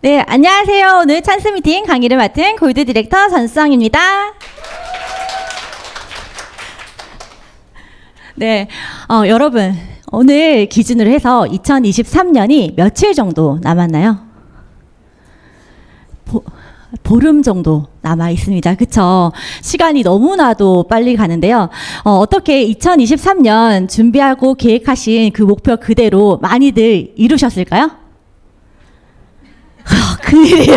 네, 안녕하세요. 오늘 찬스 미팅 강의를 맡은 골드 디렉터 전수정입니다. 네, 여러분 오늘 기준으로 해서 2023년이 며칠 정도 남았나요? 보름 정도 남아 있습니다. 그쵸? 시간이 너무나도 빨리 가는데요. 어떻게 2023년 준비하고 계획하신 그 목표 그대로 많이들 이루셨을까요? 큰일이에요.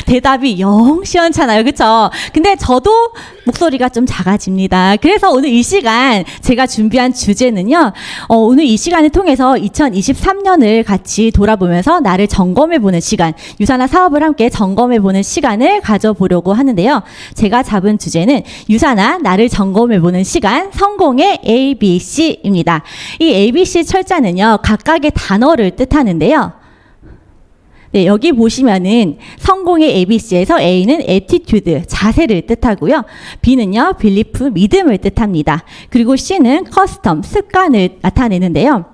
대답이 영 시원찮아요. 그쵸? 근데 저도 목소리가 좀 작아집니다. 그래서 오늘 이 시간 제가 준비한 주제는요. 오늘 이 시간을 통해서 2023년을 같이 돌아보면서 나를 점검해보는 시간, 유산화 사업을 함께 점검해보는 시간을 가져보려고 하는데요. 제가 잡은 주제는 유산화 나를 점검해보는 시간, 성공의 ABC입니다. 이 ABC 철자는요. 각각의 단어를 뜻하는데요. 네, 여기 보시면은 성공의 ABC에서 A는 attitude, 자세를 뜻하고요. B는요, belief, 믿음을 뜻합니다. 그리고 C는 custom, 습관을 나타내는데요.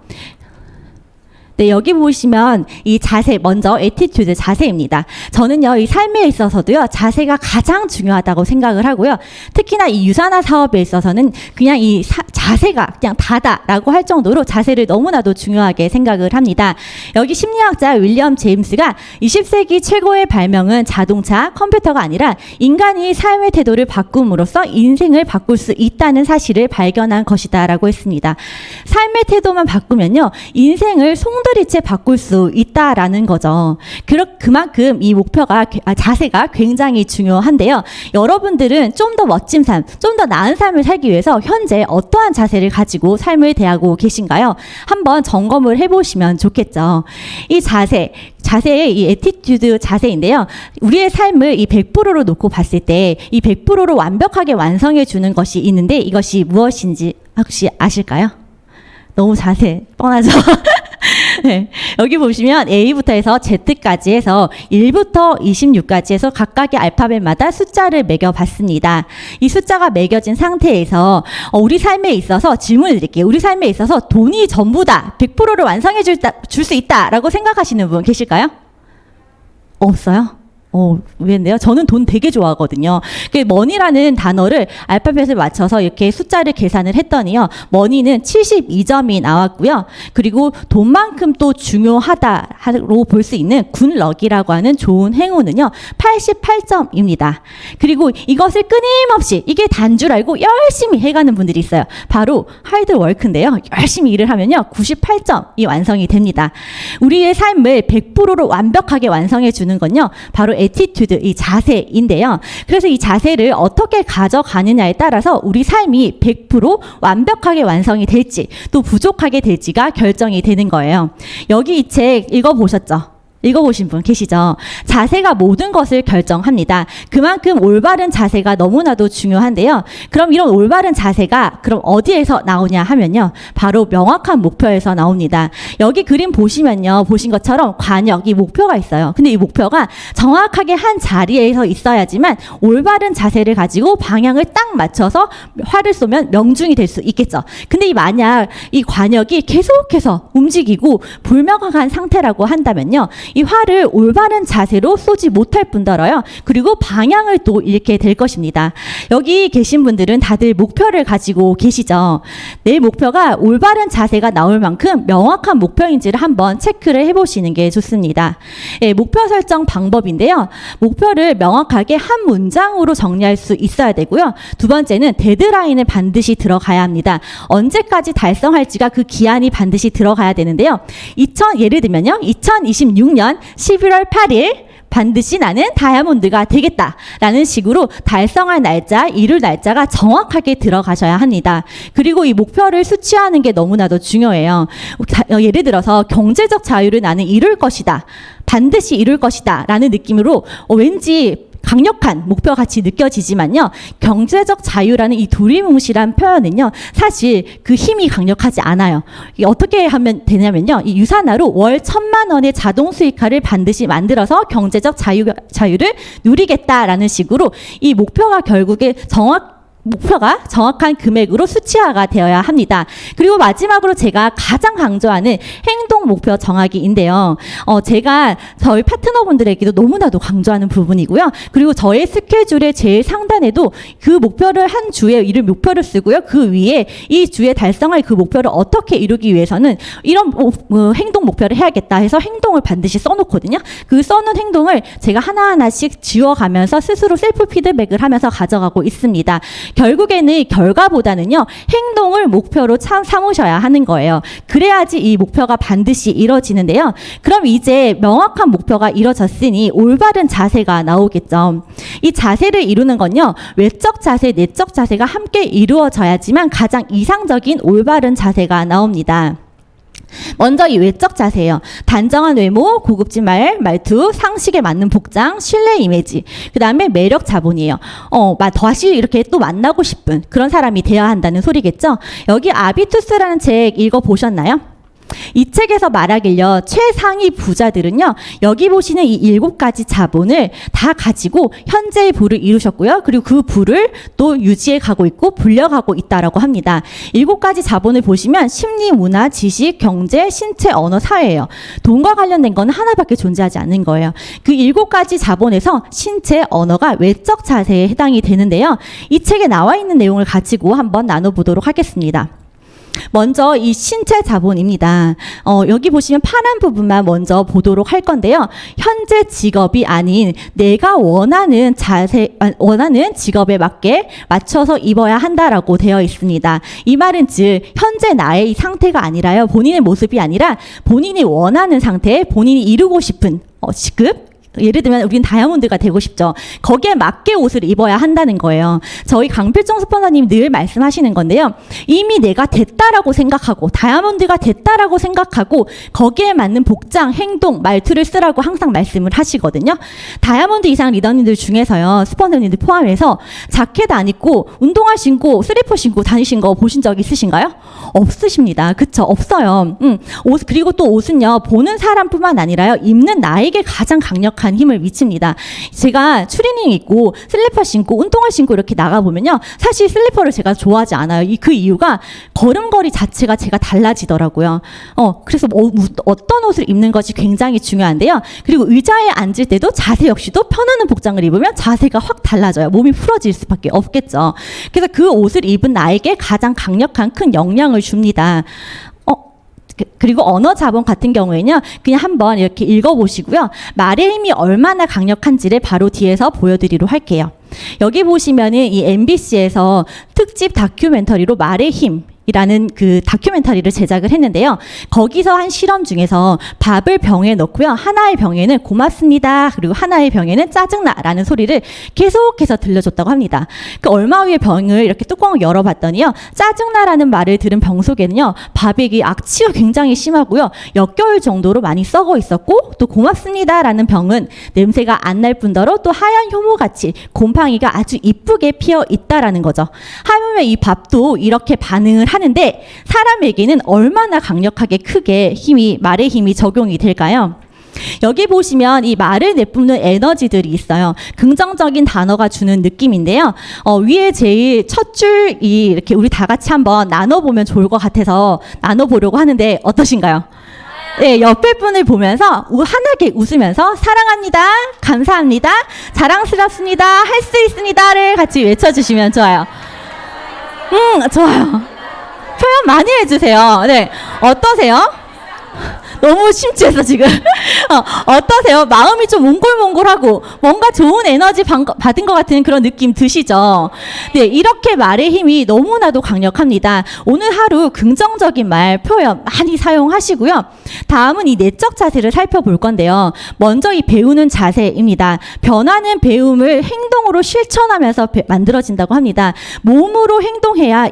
네, 여기 보시면 이 자세, 먼저 attitude, 자세입니다. 저는요, 이 삶에 있어서도요, 자세가 가장 중요하다고 생각을 하고요. 특히나 이 유산화 사업에 있어서는 그냥 이 자세가 그냥 다다라고 할 정도로 자세를 너무나도 중요하게 생각을 합니다. 여기 심리학자 윌리엄 제임스가 20세기 최고의 발명은 자동차, 컴퓨터가 아니라 인간이 삶의 태도를 바꿈으로써 인생을 바꿀 수 있다는 사실을 발견한 것이다라고 했습니다. 삶의 태도만 바꾸면요, 인생을 송두리째 바꿀 수 있다라는 거죠. 그만큼 이 자세가 굉장히 중요한데요. 여러분들은 좀 더 멋진 삶, 좀 더 나은 삶을 살기 위해서 현재 어떠한 자세를 가지고 삶을 대하고 계신가요? 한번 점검을 해보시면 좋겠죠. 이 자세의 이 애티튜드 자세인데요. 우리의 삶을 이 100%로 놓고 봤을 때 이 100%로 완벽하게 완성해 주는 것이 있는데 이것이 무엇인지 혹시 아실까요? 너무 자세 뻔하죠? 네, 여기 보시면 A부터 해서 Z까지 해서 1부터 26까지 해서 각각의 알파벳마다 숫자를 매겨봤습니다. 이 숫자가 매겨진 상태에서 우리 삶에 있어서 질문을 드릴게요. 우리 삶에 있어서 돈이 전부다, 100%를 완성해 줄 수 있다라고 생각하시는 분 계실까요? 없어요? 왜인데요? 저는 돈 되게 좋아하거든요. 머니라는 단어를 알파벳을 맞춰서 이렇게 숫자를 계산을 했더니요. 머니는 72점이 나왔고요. 그리고 돈만큼 또 중요하다로 볼 수 있는 굿럭이라고 하는 좋은 행운은요. 88점입니다. 그리고 이것을 끊임없이 이게 단 줄 알고 열심히 해가는 분들이 있어요. 바로 하드워크인데요. 열심히 일을 하면요. 98점이 완성이 됩니다. 우리의 삶을 100%로 완벽하게 완성해 주는 건요. 바로 애티튜드, 이 자세인데요. 그래서 이 자세를 어떻게 가져가느냐에 따라서 우리 삶이 100% 완벽하게 완성이 될지 또 부족하게 될지가 결정이 되는 거예요. 여기 이 책 읽어보셨죠? 읽어보신 분 계시죠? 자세가 모든 것을 결정합니다. 그만큼 올바른 자세가 너무나도 중요한데요. 그럼 이런 올바른 자세가 그럼 어디에서 나오냐 하면요. 바로 명확한 목표에서 나옵니다. 여기 그림 보시면요. 보신 것처럼 관역, 이 목표가 있어요. 근데 이 목표가 정확하게 한 자리에서 있어야지만 올바른 자세를 가지고 방향을 딱 맞춰서 활을 쏘면 명중이 될 수 있겠죠. 근데 만약 이 관역이 계속해서 움직이고 불명확한 상태라고 한다면요. 이 활을 올바른 자세로 쏘지 못할 뿐더러요. 그리고 방향을 또 잃게 될 것입니다. 여기 계신 분들은 다들 목표를 가지고 계시죠. 내 목표가 올바른 자세가 나올 만큼 명확한 목표인지를 한번 체크를 해보시는 게 좋습니다. 예, 목표 설정 방법인데요. 목표를 명확하게 한 문장으로 정리할 수 있어야 되고요. 두 번째는 데드라인을 반드시 들어가야 합니다. 언제까지 달성할지가 그 기한이 반드시 들어가야 되는데요. 예를 들면요. 2026년 11월 8일 반드시 나는 다이아몬드가 되겠다라는 식으로 달성할 날짜, 이룰 날짜가 정확하게 들어가셔야 합니다. 그리고 이 목표를 수치화하는 게 너무나도 중요해요. 예를 들어서 경제적 자유를 나는 이룰 것이다. 반드시 이룰 것이다 라는 느낌으로 왠지 강력한 목표 같이 느껴지지만요. 경제적 자유라는 이 두리뭉실한 표현은요. 사실 그 힘이 강력하지 않아요. 이게 어떻게 하면 되냐면요. 이 유산화로 월 1,000만 원의 자동 수익화를 반드시 만들어서 경제적 자유를 누리겠다라는 식으로 이 목표가 결국에 목표가 정확한 금액으로 수치화가 되어야 합니다. 그리고 마지막으로 제가 가장 강조하는 행동 목표 정하기인데요. 제가 저희 파트너분들에게도 너무나도 강조하는 부분이고요. 그리고 저의 스케줄의 제일 상단에도 그 목표를 한 주에 이를 목표를 쓰고요. 그 위에 이 주에 달성할 그 목표를 어떻게 이루기 위해서는 이런 행동 목표를 해야겠다 해서 행동을 반드시 써놓거든요. 그 써놓은 행동을 제가 하나하나씩 지워가면서 스스로 셀프 피드백을 하면서 가져가고 있습니다. 결국에는 결과보다는요, 행동을 목표로 삼으셔야 하는 거예요. 그래야지 이 목표가 반드시 이뤄지는데요. 그럼 이제 명확한 목표가 이뤄졌으니 올바른 자세가 나오겠죠. 이 자세를 이루는 건요, 외적 자세, 내적 자세가 함께 이루어져야지만 가장 이상적인 올바른 자세가 나옵니다. 먼저 이 외적 자세예요. 단정한 외모, 고급진 말투, 상식에 맞는 복장, 신뢰 이미지. 그 다음에 매력 자본이에요. 다시 이렇게 또 만나고 싶은 그런 사람이 되어야 한다는 소리겠죠. 여기 아비투스라는 책 읽어보셨나요? 이 책에서 말하길요, 최상위 부자들은요, 여기 보시는 이 7가지 자본을 다 가지고 현재의 부를 이루셨고요. 그리고 그 부를 또 유지해 가고 있고 불려가고 있다라고 합니다. 7가지 자본을 보시면 심리, 문화, 지식, 경제, 신체, 언어, 사회예요. 돈과 관련된 건 하나밖에 존재하지 않는 거예요. 그 7가지 자본에서 신체, 언어가 외적 자세에 해당이 되는데요. 이 책에 나와 있는 내용을 가지고 한번 나눠보도록 하겠습니다. 먼저 이 신체 자본입니다. 여기 보시면 파란 부분만 먼저 보도록 할 건데요. 현재 직업이 아닌 내가 원하는 직업에 맞춰서 입어야 한다라고 되어 있습니다. 이 말은 즉 현재 나의 이 상태가 아니라요. 본인의 모습이 아니라 본인이 원하는 상태, 본인이 이루고 싶은 직급, 예를 들면 우리는 다이아몬드가 되고 싶죠. 거기에 맞게 옷을 입어야 한다는 거예요. 저희 강필정 스폰서님 늘 말씀하시는 건데요. 이미 내가 됐다라고 생각하고 다이아몬드가 됐다라고 생각하고 거기에 맞는 복장, 행동, 말투를 쓰라고 항상 말씀을 하시거든요. 다이아몬드 이상 리더님들 중에서요. 스폰서님들 포함해서 자켓 안 입고 운동화 신고 슬리퍼 신고 다니신 거 보신 적 있으신가요? 없으십니다. 그쵸? 없어요. 그리고 또 옷은요. 보는 사람뿐만 아니라요. 입는 나에게 가장 강력한 힘을 미칩니다. 제가 추리닝 입고 슬리퍼 신고 운동화 신고 이렇게 나가보면요. 사실 슬리퍼를 제가 좋아하지 않아요. 그 이유가 걸음걸이 자체가 제가 달라지더라고요. 그래서 어떤 옷을 입는 것이 굉장히 중요한데요. 그리고 의자에 앉을 때도 자세 역시도 편안한 복장을 입으면 자세가 확 달라져요. 몸이 풀어질 수밖에 없겠죠. 그래서 그 옷을 입은 나에게 가장 강력한 큰 영향을 줍니다. 그리고 언어 자본 같은 경우에는요, 그냥 한번 이렇게 읽어보시고요. 말의 힘이 얼마나 강력한지를 바로 뒤에서 보여드리도록 할게요. 여기 보시면은 이 MBC에서 특집 다큐멘터리로 말의 힘 이라는 그 다큐멘터리를 제작을 했는데요. 거기서 한 실험 중에서 밥을 병에 넣고요. 하나의 병에는 고맙습니다. 그리고 하나의 병에는 짜증나라는 소리를 계속해서 들려줬다고 합니다. 그 얼마 후에 병을 이렇게 뚜껑을 열어봤더니요. 짜증나라는 말을 들은 병 속에는요. 밥에 악취가 굉장히 심하고요. 역겨울 정도로 많이 썩어 있었고 또 고맙습니다라는 병은 냄새가 안 날 뿐더러 또 하얀 효모같이 곰팡이가 아주 이쁘게 피어 있다라는 거죠. 하물며 이 밥도 이렇게 반응을 하는데 사람에게는 얼마나 강력하게 크게 말의 힘이 적용이 될까요? 여기 보시면 이 말을 내뿜는 에너지들이 있어요. 긍정적인 단어가 주는 느낌인데요. 위에 제일 첫 줄이 이렇게 우리 다 같이 한번 나눠보면 좋을 것 같아서 나눠보려고 하는데 어떠신가요? 네, 옆에 분을 보면서 환하게 웃으면서 사랑합니다, 감사합니다, 자랑스럽습니다, 할 수 있습니다를 같이 외쳐주시면 좋아요. 좋아요. 표현 많이 해주세요. 네, 어떠세요? 너무 심취해서 지금 어떠세요? 마음이 좀 몽골몽골하고 뭔가 좋은 에너지 받은 것 같은 그런 느낌 드시죠? 네, 이렇게 말의 힘이 너무나도 강력합니다. 오늘 하루 긍정적인 말 표현 많이 사용하시고요. 다음은 이 내적 자세를 살펴볼 건데요. 먼저 이 배우는 자세입니다. 변화는 배움을 행동으로 실천하면서 만들어진다고 합니다. 몸으로 행동해야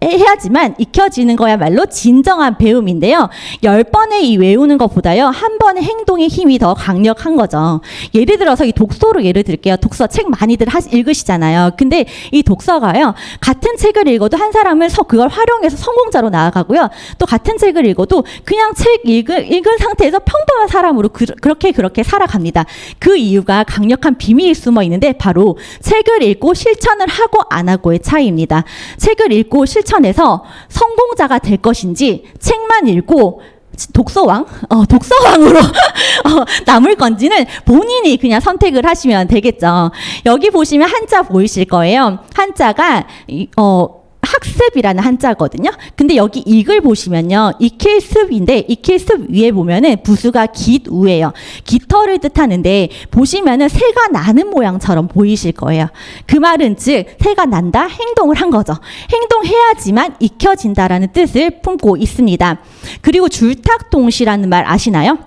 해야지만 익혀지는 거야말로 진정한 배움인데요. 10번의 이 외우는 것보다요. 한 번의 행동의 힘이 더 강력한 거죠. 예를 들어서 이 독서로 예를 들게요. 독서 책 많이들 읽으시잖아요. 근데 이 독서가요. 같은 책을 읽어도 한 사람은 그걸 활용해서 성공자로 나아가고요. 또 같은 책을 읽어도 그냥 책 읽은 상태에서 평범한 사람으로 그렇게 살아갑니다. 그 이유가 강력한 비밀이 숨어 있는데 바로 책을 읽고 실천을 하고 안 하고의 차이입니다. 책을 읽고 실천해서 성공자가 될 것인지 책만 읽고 독서왕으로 남을 건지는 본인이 그냥 선택을 하시면 되겠죠. 여기 보시면 한자 보이실 거예요. 한자가 학습이라는 한자거든요. 근데 여기 익을 보시면요. 익힐습인데 익힐습 위에 보면은 부수가 깃우예요. 깃털을 뜻하는데 보시면은 새가 나는 모양처럼 보이실 거예요. 그 말은 즉 새가 난다, 행동을 한 거죠. 행동해야지만 익혀진다라는 뜻을 품고 있습니다. 그리고 줄탁동시라는 말 아시나요?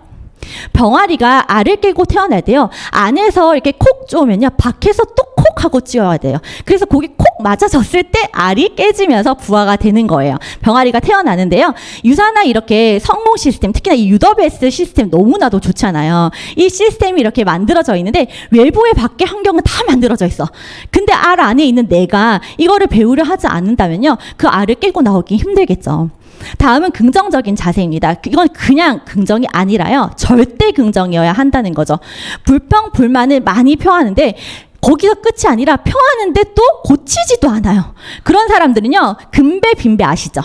병아리가 알을 깨고 태어날 때요. 안에서 이렇게 콕 쪼으면요. 밖에서 또 콕 하고 찌어야 돼요. 그래서 거기 콕 맞아졌을 때 알이 깨지면서 부화가 되는 거예요. 병아리가 태어나는데요. 유산화 이렇게 성공 시스템, 특히나 이 유더베스 시스템 너무나도 좋잖아요. 이 시스템이 이렇게 만들어져 있는데 외부의 밖의 환경은 다 만들어져 있어. 근데 알 안에 있는 내가 이거를 배우려 하지 않는다면요. 그 알을 깨고 나오기 힘들겠죠. 다음은 긍정적인 자세입니다. 이건 그냥 긍정이 아니라요. 절대 긍정이어야 한다는 거죠. 불평, 불만을 많이 표하는데 거기서 끝이 아니라 표하는데 또 고치지도 않아요. 그런 사람들은요. 금배, 빈배 아시죠?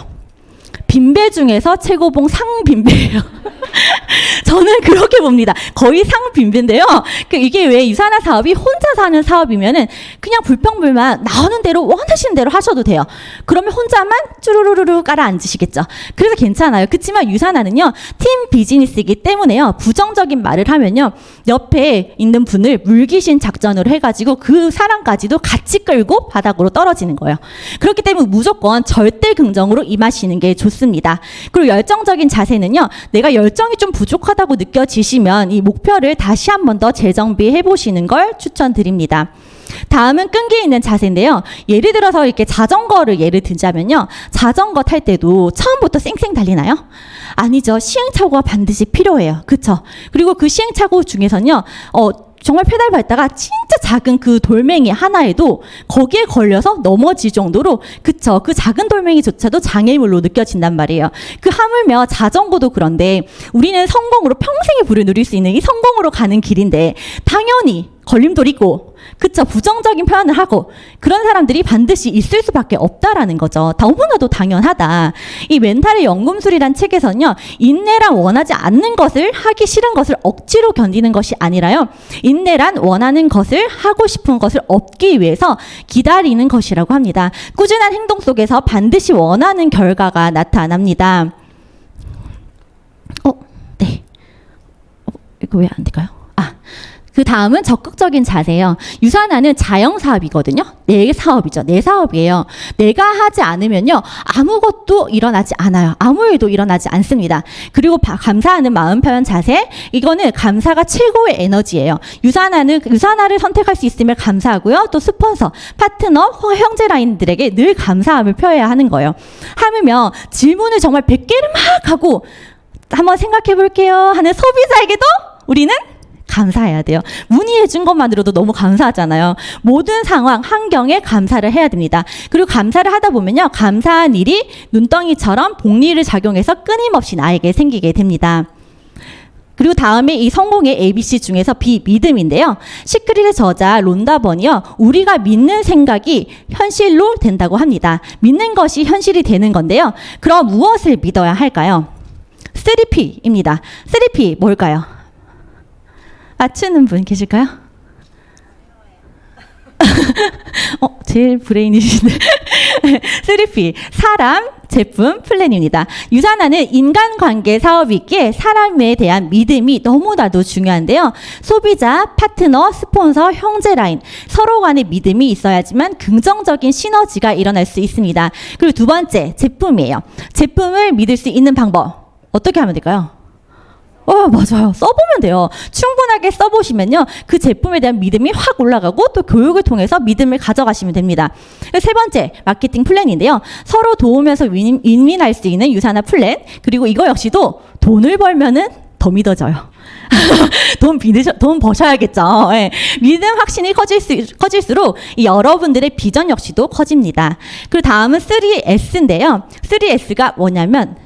빈배 중에서 최고봉 상빈배예요. 저는 그렇게 봅니다. 거의 상빈배인데요. 이게 왜 유산화 사업이 혼자 사는 사업이면은 그냥 불평불만 나오는 대로 원하시는 대로 하셔도 돼요. 그러면 혼자만 쭈루루루루 깔아 앉으시겠죠. 그래서 괜찮아요. 그렇지만 유산화는요. 팀 비즈니스이기 때문에요. 부정적인 말을 하면요. 옆에 있는 분을 물귀신 작전으로 해가지고 그 사람까지도 같이 끌고 바닥으로 떨어지는 거예요. 그렇기 때문에 무조건 절대 긍정으로 임하시는 게 좋습니다. 그리고 열정적인 자세는요. 내가 열정이 좀 부족하다고 느껴지시면 이 목표를 다시 한 번 더 재정비해 보시는 걸 추천드립니다. 다음은 끈기 있는 자세인데요. 예를 들어서 이렇게 자전거를 예를 들자면요. 자전거 탈 때도 처음부터 쌩쌩 달리나요? 아니죠. 시행착오가 반드시 필요해요. 그쵸? 그리고 그 시행착오 중에서는요. 정말 페달 밟다가 진짜 작은 그 돌멩이 하나에도 거기에 걸려서 넘어질 정도로 그쵸. 그 작은 돌멩이조차도 장애물로 느껴진단 말이에요. 그 하물며 자전거도 그런데 우리는 성공으로 평생의 부를 누릴 수 있는 이 성공으로 가는 길인데 당연히 걸림돌이 있고 그쵸. 부정적인 표현을 하고 그런 사람들이 반드시 있을 수밖에 없다라는 거죠. 너무나도 당연하다. 이 멘탈의 연금술이란 책에서는요. 인내란 원하지 않는 것을 하기 싫은 것을 억지로 견디는 것이 아니라요. 인내란 원하는 것을 하고 싶은 것을 얻기 위해서 기다리는 것이라고 합니다. 꾸준한 행동 속에서 반드시 원하는 결과가 나타납니다. 네. 이거 왜 안 될까요? 그 다음은 적극적인 자세예요. 유산화는 자영 사업이거든요. 내 사업이죠. 내 사업이에요. 내가 하지 않으면요. 아무것도 일어나지 않아요. 아무 일도 일어나지 않습니다. 그리고 감사하는 마음 표현 자세. 이거는 감사가 최고의 에너지예요. 유산화를 선택할 수 있음을 감사하고요. 또 스폰서, 파트너, 형제 라인들에게 늘 감사함을 표해야 하는 거예요. 하면 질문을 정말 100개를 막 하고 한번 생각해 볼게요 하는 소비자에게도 우리는 감사해야 돼요. 문의해 준 것만으로도 너무 감사하잖아요. 모든 상황, 환경에 감사를 해야 됩니다. 그리고 감사를 하다 보면요. 감사한 일이 눈덩이처럼 복리를 작용해서 끊임없이 나에게 생기게 됩니다. 그리고 다음에 이 성공의 ABC 중에서 B, 믿음인데요. 시크릿의 저자 론다 번이요. 우리가 믿는 생각이 현실로 된다고 합니다. 믿는 것이 현실이 되는 건데요. 그럼 무엇을 믿어야 할까요? 3P입니다. 3P 뭘까요? 맞추는 분 계실까요? 제일 브레인이시네. 3P, 사람, 제품, 플랜입니다. 유산화는 인간관계 사업이기에 사람에 대한 믿음이 너무나도 중요한데요. 소비자, 파트너, 스폰서, 형제 라인 서로 간의 믿음이 있어야지만 긍정적인 시너지가 일어날 수 있습니다. 그리고 두 번째, 제품이에요. 제품을 믿을 수 있는 방법 어떻게 하면 될까요? 맞아요. 써보면 돼요. 충분하게 써보시면요. 그 제품에 대한 믿음이 확 올라가고 또 교육을 통해서 믿음을 가져가시면 됩니다. 세 번째, 마케팅 플랜인데요. 서로 도우면서 윈윈할 수 있는 유산화 플랜. 그리고 이거 역시도 돈을 벌면은 더 믿어져요. 돈 버셔야겠죠. 예. 믿음 확신이 커질수록 이 여러분들의 비전 역시도 커집니다. 그 다음은 3S인데요. 3S가 뭐냐면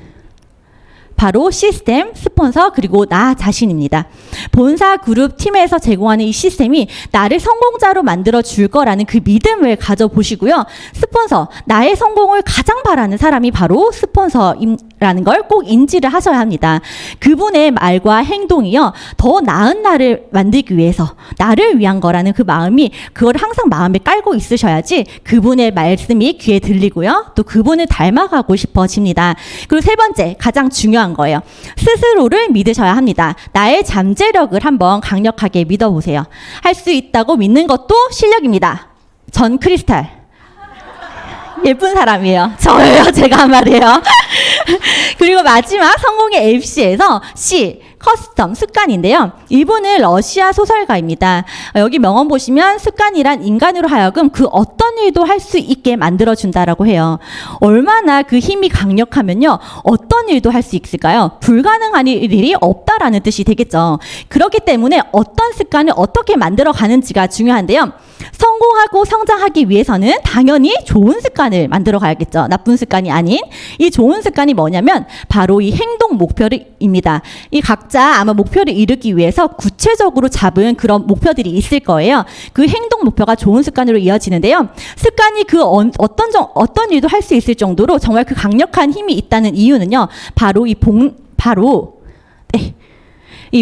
바로 시스템, 스폰서, 그리고 나 자신입니다. 본사 그룹 팀에서 제공하는 이 시스템이 나를 성공자로 만들어 줄 거라는 그 믿음을 가져보시고요. 스폰서, 나의 성공을 가장 바라는 사람이 바로 스폰서라는 걸 꼭 인지를 하셔야 합니다. 그분의 말과 행동이요, 더 나은 나를 만들기 위해서 나를 위한 거라는 그 마음이, 그걸 항상 마음에 깔고 있으셔야지 그분의 말씀이 귀에 들리고요. 또 그분을 닮아가고 싶어집니다. 그리고 세 번째, 가장 중요한 거예요. 스스로를 믿으셔야 합니다. 나의 잠재력을 한번 강력하게 믿어보세요. 할 수 있다고 믿는 것도 실력입니다. 전 크리스탈. 예쁜 사람이에요. 저예요. 제가 한 말이에요. 그리고 마지막 성공의 ABC에서 C, 커스텀, 습관인데요. 이분은 러시아 소설가입니다. 여기 명언 보시면 습관이란 인간으로 하여금 그 어떤 일도 할 수 있게 만들어준다라고 해요. 얼마나 그 힘이 강력하면요. 어떤 일도 할 수 있을까요? 불가능한 일이 없다라는 뜻이 되겠죠. 그렇기 때문에 어떤 습관을 어떻게 만들어 가는지가 중요한데요. 성공하고 성장하기 위해서는 당연히 좋은 습관을 만들어 가야겠죠. 나쁜 습관이 아닌. 이 좋은 습관이 뭐냐면 바로 이 행동 목표입니다. 이 각자 아마 목표를 이루기 위해서 구체적으로 잡은 그런 목표들이 있을 거예요. 그 행동 목표가 좋은 습관으로 이어지는데요. 습관이 그 어떤 일도 할 수 있을 정도로 정말 그 강력한 힘이 있다는 이유는요. 바로 이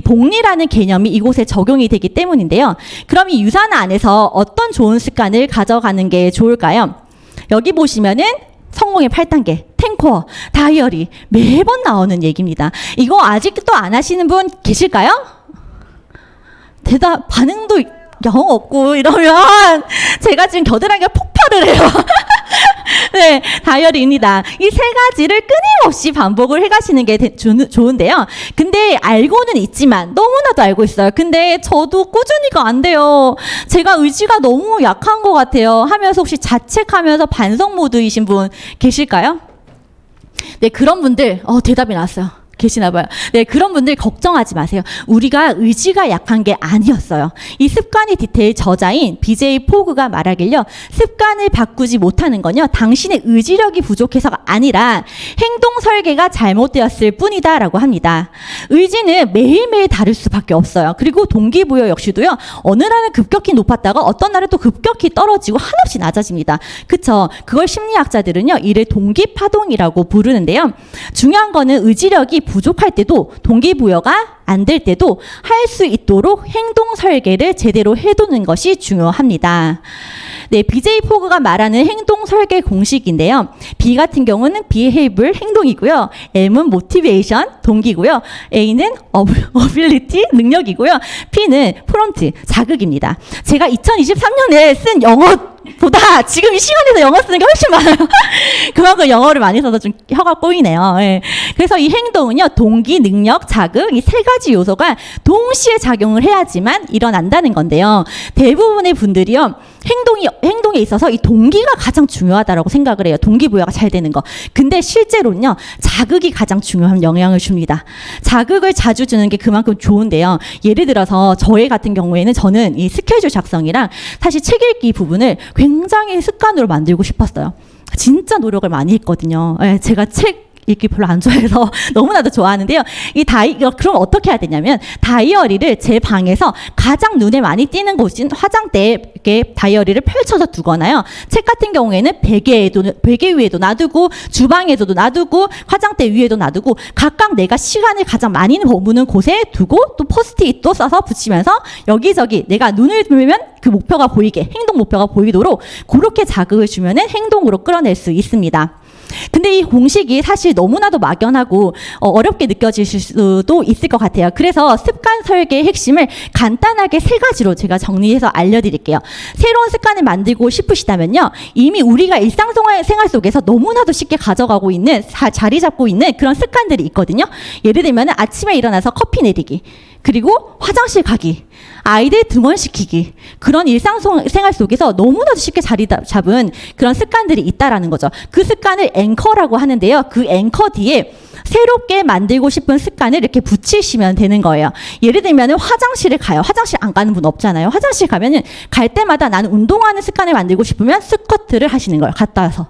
복리라는 개념이 이곳에 적용이 되기 때문인데요. 그럼 이 유산화 안에서 어떤 좋은 습관을 가져가는 게 좋을까요? 여기 보시면은 성공의 8단계, 탱코어, 다이어리 매번 나오는 얘기입니다. 이거 아직도 안 하시는 분 계실까요? 반응도 영 없고 이러면 제가 지금 겨드랑이가 폭발을 해요. 네, 다이어리입니다. 이 세 가지를 끊임없이 반복을 해가시는 게 좋은데요. 근데 알고는 있지만 너무나도 알고 있어요. 근데 저도 꾸준히가 안 돼요. 제가 의지가 너무 약한 것 같아요. 하면서 혹시 자책하면서 반성 모드이신 분 계실까요? 네, 그런 분들 대답이 나왔어요. 계시나 봐요. 네, 그런 분들 걱정하지 마세요. 우리가 의지가 약한 게 아니었어요. 이 습관의 디테일 저자인 BJ 포그가 말하길요. 습관을 바꾸지 못하는 건요. 당신의 의지력이 부족해서가 아니라 행동 설계가 잘못되었을 뿐이다 라고 합니다. 의지는 매일매일 다를 수밖에 없어요. 그리고 동기부여 역시도요. 어느 날은 급격히 높았다가 어떤 날은 또 급격히 떨어지고 한없이 낮아집니다. 그쵸? 그걸 심리학자들은요. 이를 동기파동이라고 부르는데요. 중요한 거는 의지력이 부족할 때도 동기부여가 안 될 때도 할 수 있도록 행동 설계를 제대로 해두는 것이 중요합니다. 네, BJ 포그가 말하는 행동 설계 공식인데요. B 같은 경우는 behavior 행동이고요. M은 motivation 동기고요. A는 ability 능력이고요. P는 prompt 자극입니다. 제가 2023년에 쓴 영어보다 지금 이 시간에서 영어 쓰는 게 훨씬 많아요. 그만큼 영어를 많이 써서 좀 혀가 꼬이네요. 예. 그래서 이 행동은요, 동기, 능력, 자극 이 세 가지 요소가 동시에 작용을 해야지만 일어난다는 건데요. 대부분의 분들이요, 행동에 있어서 이 동기가 가장 중요하다고 생각을 해요. 동기부여가 잘 되는 거. 근데 실제로는요, 자극이 가장 중요한 영향을 줍니다. 자극을 자주 주는 게 그만큼 좋은데요. 예를 들어서 저희 같은 경우에는 저는 이 스케줄 작성이랑 사실 책 읽기 부분을 굉장히 습관으로 만들고 싶었어요. 진짜 노력을 많이 했거든요. 네, 제가 책 읽기 별로 안 좋아해서 너무나도 좋아하는데요. 그럼 어떻게 해야 되냐면 다이어리를 제 방에서 가장 눈에 많이 띄는 곳인 화장대에 이렇게 다이어리를 펼쳐서 두거나요. 책 같은 경우에는 베개 위에도 놔두고 주방에서도 놔두고 화장대 위에도 놔두고 각각 내가 시간을 가장 많이 머무는 곳에 두고 또 포스트잇도 써서 붙이면서 여기저기 내가 눈을 들면 그 행동 목표가 보이도록 그렇게 자극을 주면은 행동으로 끌어낼 수 있습니다. 근데 이 공식이 사실 너무나도 막연하고 어렵게 느껴지실 수도 있을 것 같아요. 그래서 습관 설계의 핵심을 간단하게 3가지로 제가 정리해서 알려드릴게요. 새로운 습관을 만들고 싶으시다면요, 이미 우리가 일상생활 속에서 너무나도 쉽게 가져가고 있는, 자리 잡고 있는 그런 습관들이 있거든요. 예를 들면 아침에 일어나서 커피 내리기, 그리고 화장실 가기, 아이들 등원시키기, 그런 일상생활 속에서 너무나도 쉽게 자리 잡은 그런 습관들이 있다라는 거죠. 그 습관을 앵커라고 하는데요. 그 앵커 뒤에 새롭게 만들고 싶은 습관을 이렇게 붙이시면 되는 거예요. 예를 들면 화장실을 가요. 화장실 안 가는 분 없잖아요. 화장실 가면은 갈 때마다 나는 운동하는 습관을 만들고 싶으면 스쿼트를 하시는 거예요. 갔다 와서.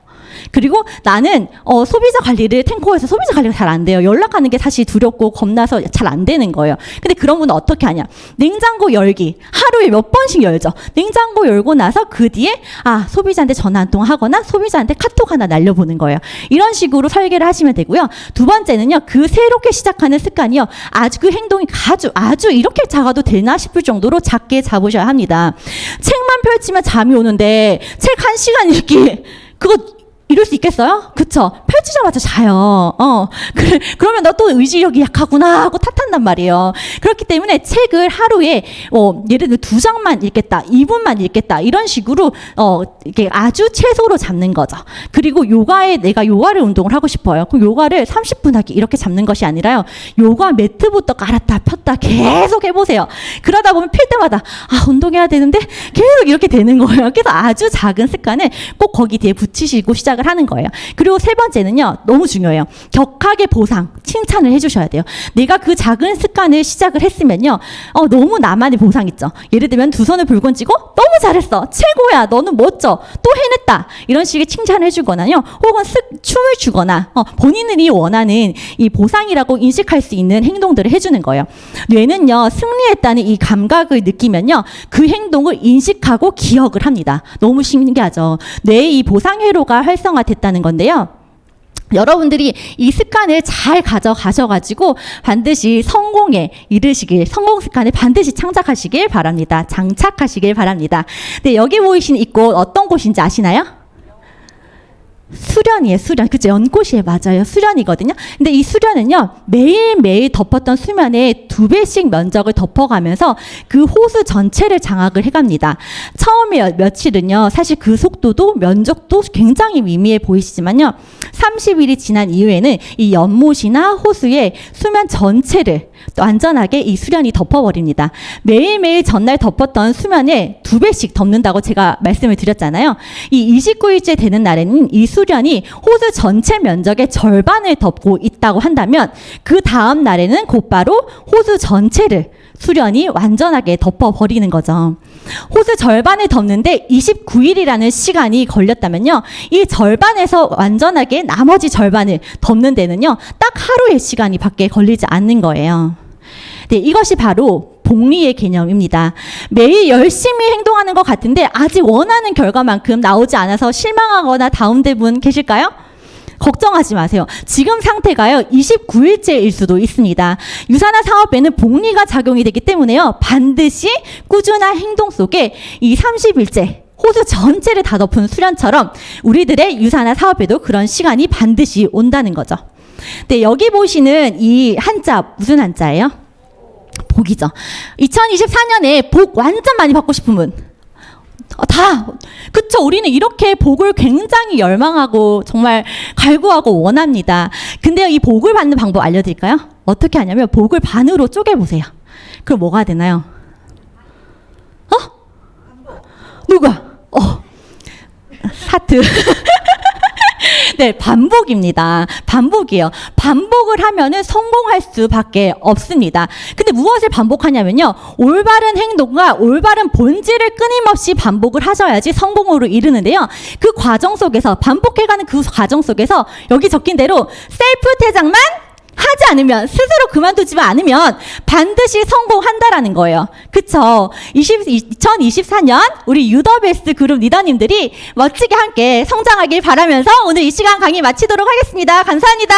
그리고 나는 소비자 관리를, 탱커에서 소비자 관리가 잘 안 돼요. 연락하는 게 사실 두렵고 겁나서 잘 안 되는 거예요. 근데 그런 분은 어떻게 하냐? 냉장고 열기 하루에 몇 번씩 열죠. 냉장고 열고 나서 그 뒤에 소비자한테 전화 한 통 하거나 소비자한테 카톡 하나 날려보는 거예요. 이런 식으로 설계를 하시면 되고요. 두 번째는요, 그 새롭게 시작하는 습관이요, 아주 그 행동이 아주 이렇게 작아도 되나 싶을 정도로 작게 잡으셔야 합니다. 책만 펼치면 잠이 오는데 책 1시간 읽기, 그거 이럴 수 있겠어요? 그쵸? 펼치자마자 자요. 그러면 너 또 의지력이 약하구나 하고 탓한단 말이에요. 그렇기 때문에 책을 하루에 예를 들어 2장만 읽겠다, 2분만 읽겠다, 이런 식으로 이게 아주 최소로 잡는 거죠. 그리고 내가 요가를 운동을 하고 싶어요. 그럼 요가를 30분 하기, 이렇게 잡는 것이 아니라요, 요가 매트부터 깔았다 폈다 계속 해보세요. 그러다 보면 필 때마다 운동해야 되는데 계속 이렇게 되는 거예요. 그래서 아주 작은 습관을 꼭 거기 뒤에 붙이시고 시작을 하는 거예요. 그리고 3번째는요, 너무 중요해요. 격하게 보상, 칭찬을 해주셔야 돼요. 내가 그 작은 습관을 시작을 했으면요, 너무 나만의 보상 있죠. 예를 들면 2 손을 붉은 쥐고 너무 잘했어, 최고야, 너는 멋져, 또 해냈다, 이런 식의 칭찬을 해주거나요, 혹은 춤을 추거나 본인들이 원하는 이 보상이라고 인식할 수 있는 행동들을 해주는 거예요. 뇌는요, 승리했다는 이 감각을 느끼면요, 그 행동을 인식하고 기억을 합니다. 너무 신기하죠. 뇌의 이 보상 회로가 활성화됐다는 건데요. 여러분들이 이 습관을 잘 가져가셔가지고 반드시 성공에 이르시길, 성공 습관을 반드시 장착하시길 바랍니다. 네, 여기 보이신 이 꽃 어떤 꽃인지 아시나요? 수련이에요, 수련. 그죠? 연꽃이에요. 맞아요. 수련이거든요. 근데 이 수련은요, 매일매일 덮었던 수면의 2배씩 면적을 덮어가면서 그 호수 전체를 장악을 해갑니다. 처음에 며칠은요, 사실 그 속도도 면적도 굉장히 미미해 보이시지만요, 30일이 지난 이후에는 이 연못이나 호수의 수면 전체를 완전하게 이 수련이 덮어버립니다. 매일매일 전날 덮었던 수면에 2배씩 덮는다고 제가 말씀을 드렸잖아요. 이 29일째 되는 날에는 이 수련이 호수 전체 면적의 절반을 덮고 있다고 한다면, 그 다음 날에는 곧바로 호수 전체를 수련이 완전하게 덮어버리는 거죠. 호수 절반을 덮는데 29일이라는 시간이 걸렸다면요, 이 절반에서 완전하게 나머지 절반을 덮는 데는요, 딱 하루의 시간이 밖에 걸리지 않는 거예요. 네, 이것이 바로 복리의 개념입니다. 매일 열심히 행동하는 것 같은데 아직 원하는 결과만큼 나오지 않아서 실망하거나 다운된 분 계실까요? 걱정하지 마세요. 지금 상태가요, 29일째일 수도 있습니다. 유산화 사업에는 복리가 작용이 되기 때문에요, 반드시 꾸준한 행동 속에 이 30일째 호수 전체를 다 덮은 수련처럼 우리들의 유산화 사업에도 그런 시간이 반드시 온다는 거죠. 네, 여기 보시는 이 한자 무슨 한자예요? 복이죠. 2024년에 복 완전 많이 받고 싶은 분. 그쵸. 우리는 이렇게 복을 굉장히 열망하고 정말 갈구하고 원합니다. 근데요, 이 복을 받는 방법 알려드릴까요? 어떻게 하냐면 복을 반으로 쪼개보세요. 그럼 뭐가 되나요? 누가? 사트. 네, 반복입니다. 반복이에요. 반복을 하면은 성공할 수밖에 없습니다. 근데 무엇을 반복하냐면요, 올바른 행동과 올바른 본질을 끊임없이 반복을 하셔야지 성공으로 이르는데요, 그 과정 속에서, 반복해가는 그 과정 속에서 여기 적힌 대로 셀프 퇴장만 하지 않으면, 스스로 그만두지만 않으면 반드시 성공한다라는 거예요. 그쵸? 2024년 우리 유더베스트 그룹 리더님들이 멋지게 함께 성장하길 바라면서 오늘 이 시간 강의 마치도록 하겠습니다. 감사합니다.